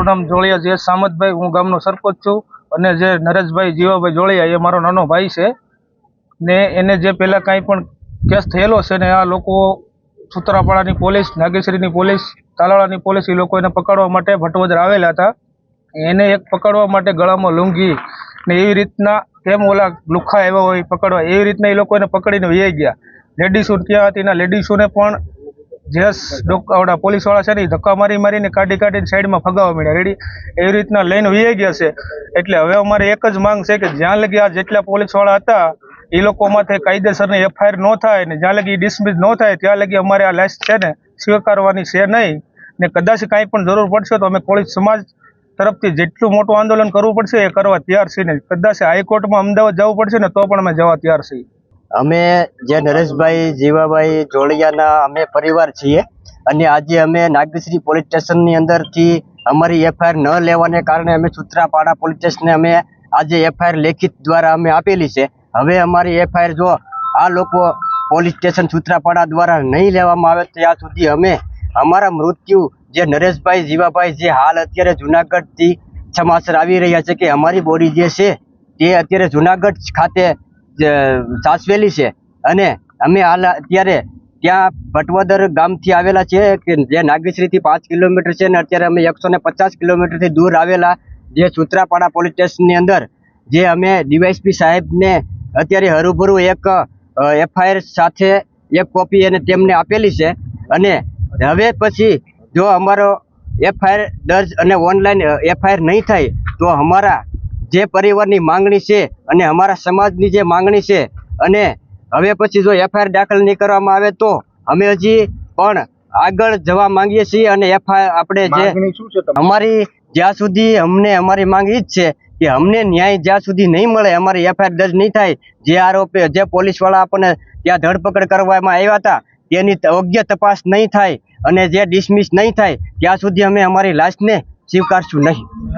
મારું નામ જોળિયા જે સામતભાઈ, હું ગામનો સરપંચ છું અને જે નરેશભાઈ જીવાભાઈ જોળિયા એ મારો નાનો ભાઈ છે ને એને જે પહેલાં કાંઈ પણ કેસ થયેલો છે ને આ લોકો સૂત્રાપાડાની પોલીસ, નાગેશ્વરીની પોલીસ, તાલાળાની પોલીસ એ લોકો એને પકડવા માટે ભટવદર આવેલા હતા. એને એક પકડવા માટે ગળામાં લુંગી ને એવી રીતના કેમ ઓલા લુખ્ખા આવ્યા હોય પકડવા એવી રીતના એ લોકો એને પકડીને વહી ગયા. લેડીસો ત્યાં હતી ને લેડીસોને પણ જે આવડા પોલીસવાળા છે ને ધક્કા મારીને કાઢીને સાઈડમાં ફગાવવા મળ્યા રેડી એવી રીતના લઈને વહી ગયા છે. એટલે હવે અમારે એક જ માંગ છે કે જ્યાં લગી આ જેટલા પોલીસવાળા હતા એ લોકો માથે કાયદેસરની FIR ન થાય ને જ્યાં લગી ડિસમિસ ન થાય ત્યાં લગી અમારે આ લાશ છે ને સ્વીકારવાની છે નહીં. ને કદાચ કાંઈ પણ જરૂર પડશે તો અમે કોળી સમાજ તરફથી જેટલું મોટું આંદોલન કરવું પડશે એ કરવા તૈયાર છીએ. ને કદાચ હાઈકોર્ટમાં અમદાવાદ જવું પડશે ને તો પણ અમે જવા તૈયાર છીએ. અમે જે નરેશભાઈ જીવાભાઈ જોળિયાના અમે પરિવાર છીએ અને આજે અમે નાગેશ્વરી પોલીસ સ્ટેશનની અંદરથી અમારી FIR ન લેવાને કારણે અમે સૂત્રાપાડા પોલીસ સ્ટેશને અમે આજે FIR લેખિત દ્વારા અમે આપેલી છે. હવે અમારી FIR જો આ લોકો પોલીસ સ્ટેશન સૂત્રાપાડા દ્વારા નહીં લેવામાં આવે ત્યાં સુધી અમે અમારા મૃત્યુ જે નરેશભાઈ જીવાભાઈ જે હાલ અત્યારે જુનાગઢથી સમાચાર આવી રહ્યા છે કે અમારી બોડી જે છે તે અત્યારે જુનાગઢ ખાતે સાચવેલી છે અને અમે હાલ અત્યારે ત્યાં ભટવદર ગામથી આવેલા છે કે જે નાગેશ્વરીથી 5 કિલોમીટર છે ને અત્યારે અમે 150 કિલોમીટરથી દૂર આવેલા જે સૂત્રાપાડા પોલીસ સ્ટેશનની અંદર જે અમે DYSP સાહેબને અત્યારે હરૂભરૂ એક FIR સાથે એક કોપી અને તેમને આપેલી છે. અને હવે પછી જો અમારો FIR દર્જ અને ઓનલાઈન FIR નહીં થાય તો અમારા જે પરિવારની માંગણી છે અને અમારા સમાજની જે માંગણી છે અને હવે પછી જો FIR દાખલ નહીં કરવામાં આવે તો અમે હજી પણ આગળ જવા માંગીએ છીએ. અને FIR આપણે જે અમારી જ્યાં સુધી અમને અમારી માંગ એ જ છે કે અમને ન્યાય જ્યાં સુધી નહીં મળે અમારી FIR દર્જ નહીં થાય જે આરોપી જે પોલીસવાળા આપણને ત્યાં ધરપકડ કરવામાં આવ્યા હતા તેની યોગ્ય તપાસ નહીં થાય અને જે ડિસમિસ નહીં થાય ત્યાં સુધી અમે અમારી લાશને સ્વીકારશું નહીં.